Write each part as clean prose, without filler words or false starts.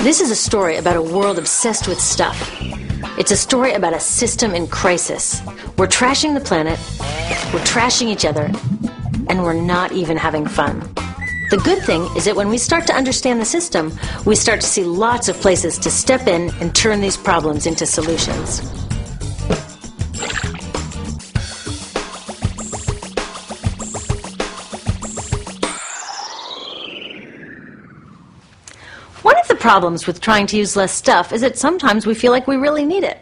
This is a story about a world obsessed with stuff. It's a story about a system in crisis. We're trashing the planet, we're trashing each other, and we're not even having fun. The good thing is that when we start to understand the system, we start to see lots of places to step in and turn these problems into solutions. One of the problems with trying to use less stuff is that sometimes we feel like we really need it.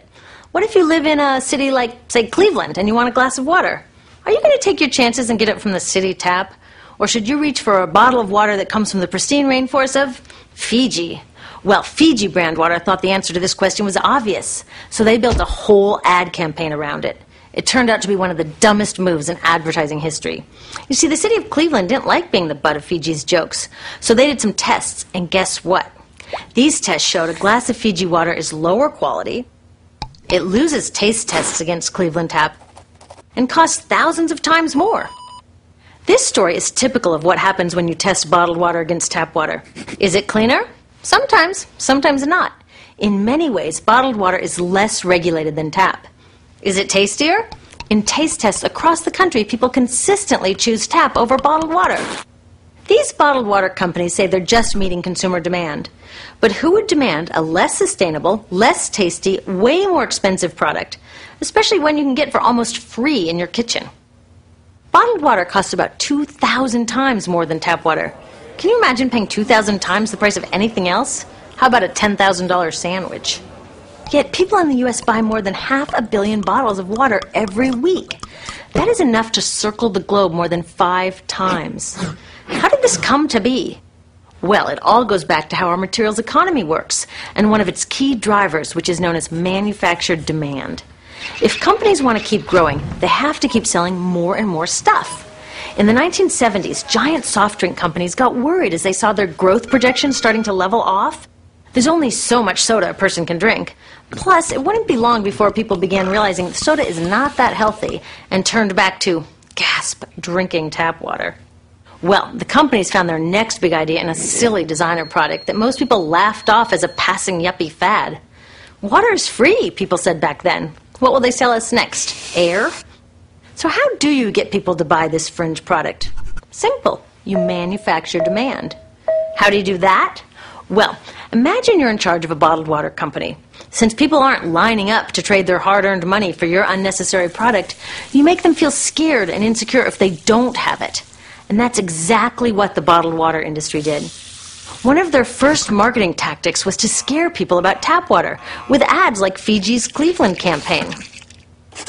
What if you live in a city like, say, Cleveland, and you want a glass of water? Are you going to take your chances and get it from the city tap? Or should you reach for a bottle of water that comes from the pristine rainforest of Fiji? Well, Fiji brand water thought the answer to this question was obvious, so they built a whole ad campaign around it. It turned out to be one of the dumbest moves in advertising history. You see, the city of Cleveland didn't like being the butt of Fiji's jokes, so they did some tests, and guess what? These tests showed a glass of Fiji water is lower quality, it loses taste tests against Cleveland tap, and costs thousands of times more. This story is typical of what happens when you test bottled water against tap water. Is it cleaner? Sometimes, sometimes not. In many ways, bottled water is less regulated than tap. Is it tastier? In taste tests across the country, people consistently choose tap over bottled water. These bottled water companies say they're just meeting consumer demand. But who would demand a less sustainable, less tasty, way more expensive product, especially when you can get it for almost free in your kitchen? Bottled water costs about 2,000 times more than tap water. Can you imagine paying 2,000 times the price of anything else? How about a $10,000 sandwich? Yet people in the U.S. buy more than 500 million bottles of water every week. That is enough to circle the globe more than 5 times. How did this come to be? Well, it all goes back to how our materials economy works, and one of its key drivers, which is known as manufactured demand. If companies want to keep growing, they have to keep selling more and more stuff. In the 1970s, giant soft drink companies got worried as they saw their growth projections starting to level off. There's only so much soda a person can drink. Plus, it wouldn't be long before people began realizing that soda is not that healthy and turned back to, gasp, drinking tap water. Well, the companies found their next big idea in a silly designer product that most people laughed off as a passing yuppie fad. Water is free, people said back then. What will they sell us next? Air? So how do you get people to buy this fringe product? Simple. You manufacture demand. How do you do that? Well, imagine you're in charge of a bottled water company. Since people aren't lining up to trade their hard-earned money for your unnecessary product, you make them feel scared and insecure if they don't have it. And that's exactly what the bottled water industry did. One of their first marketing tactics was to scare people about tap water with ads like Fiji's Cleveland campaign.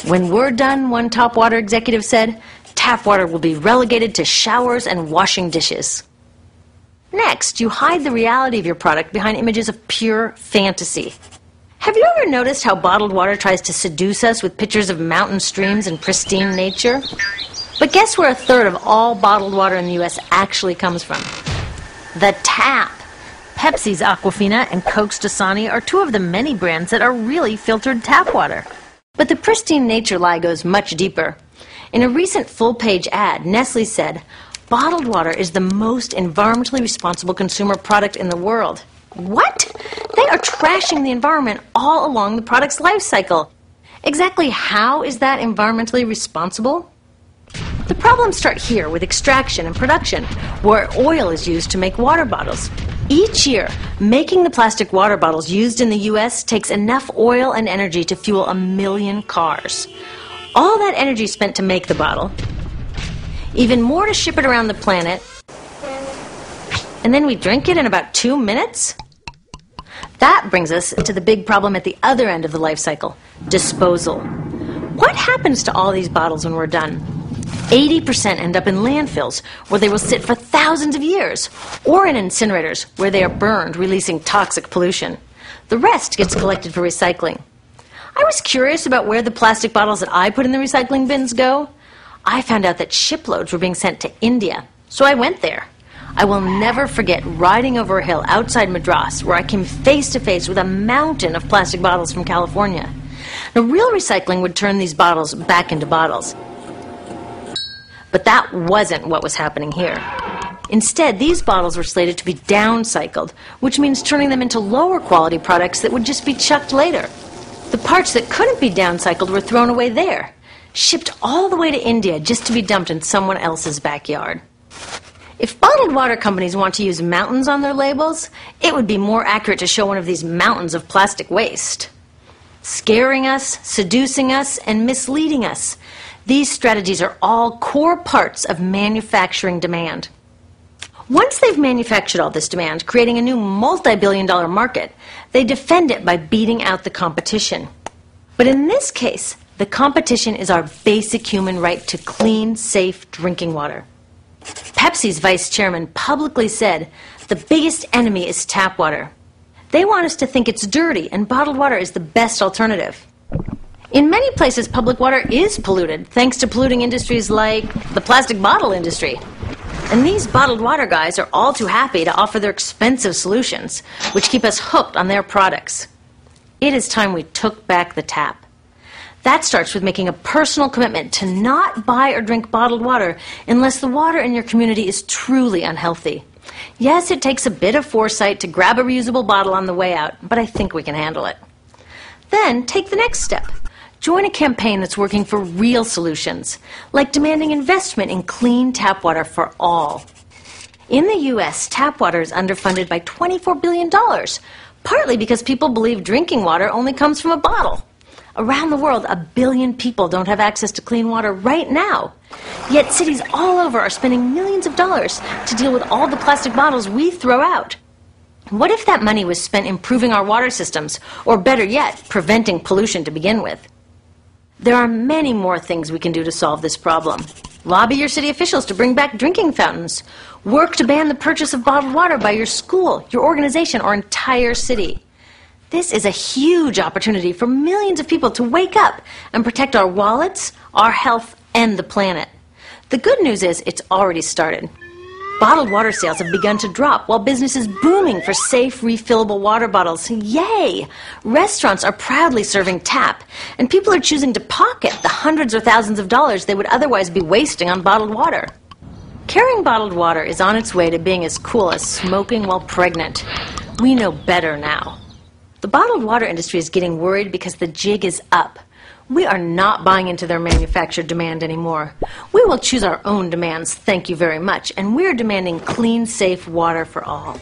When we're done, one top water executive said, tap water will be relegated to showers and washing dishes. Next, you hide the reality of your product behind images of pure fantasy. Have you ever noticed how bottled water tries to seduce us with pictures of mountain streams and pristine nature? But guess where 1/3 of all bottled water in the U.S. actually comes from? The tap. Pepsi's Aquafina and Coke's Dasani are 2 of the many brands that are really filtered tap water. But the pristine nature lie goes much deeper. In a recent full-page ad, Nestle said, bottled water is the most environmentally responsible consumer product in the world. What? They are trashing the environment all along the product's life cycle. Exactly how is that environmentally responsible? The problems start here with extraction and production, where oil is used to make water bottles. Each year, making the plastic water bottles used in the U.S. takes enough oil and energy to fuel 1 million cars. All that energy spent to make the bottle, even more to ship it around the planet, and then we drink it in about 2 minutes? That brings us to the big problem at the other end of the life cycle, disposal. What happens to all these bottles when we're done? 80% end up in landfills, where they will sit for thousands of years, or in incinerators, where they are burned, releasing toxic pollution. The rest gets collected for recycling. I was curious about where the plastic bottles that I put in the recycling bins go. I found out that shiploads were being sent to India, so I went there. I will never forget riding over a hill outside Madras, where I came face to face with a mountain of plastic bottles from California. Now, real recycling would turn these bottles back into bottles. But that wasn't what was happening here. Instead, these bottles were slated to be downcycled, which means turning them into lower quality products that would just be chucked later. The parts that couldn't be downcycled were thrown away there, shipped all the way to India just to be dumped in someone else's backyard. If bottled water companies want to use mountains on their labels, it would be more accurate to show one of these mountains of plastic waste. Scaring us, seducing us, and misleading us. These strategies are all core parts of manufacturing demand. Once they've manufactured all this demand, creating a new multi-billion-dollar market, they defend it by beating out the competition. But in this case, the competition is our basic human right to clean, safe drinking water. Pepsi's vice chairman publicly said, "The biggest enemy is tap water." They want us to think it's dirty and bottled water is the best alternative. In many places, public water is polluted, thanks to polluting industries like the plastic bottle industry. And these bottled water guys are all too happy to offer their expensive solutions, which keep us hooked on their products. It is time we took back the tap. That starts with making a personal commitment to not buy or drink bottled water unless the water in your community is truly unhealthy. Yes, it takes a bit of foresight to grab a reusable bottle on the way out, but I think we can handle it. Then take the next step. Join a campaign that's working for real solutions, like demanding investment in clean tap water for all. In the U.S., tap water is underfunded by $24 billion, partly because people believe drinking water only comes from a bottle. Around the world, 1 billion people don't have access to clean water right now. Yet cities all over are spending millions of dollars to deal with all the plastic bottles we throw out. What if that money was spent improving our water systems, or better yet, preventing pollution to begin with? There are many more things we can do to solve this problem. Lobby your city officials to bring back drinking fountains. Work to ban the purchase of bottled water by your school, your organization, or entire city. This is a huge opportunity for millions of people to wake up and protect our wallets, our health, and the planet. The good news is it's already started. Bottled water sales have begun to drop while business is booming for safe, refillable water bottles. Yay! Restaurants are proudly serving tap, and people are choosing to pocket the hundreds or thousands of dollars they would otherwise be wasting on bottled water. Carrying bottled water is on its way to being as cool as smoking while pregnant. We know better now. The bottled water industry is getting worried because the jig is up. We are not buying into their manufactured demand anymore. We will choose our own demands, thank you very much, and we're demanding clean, safe water for all.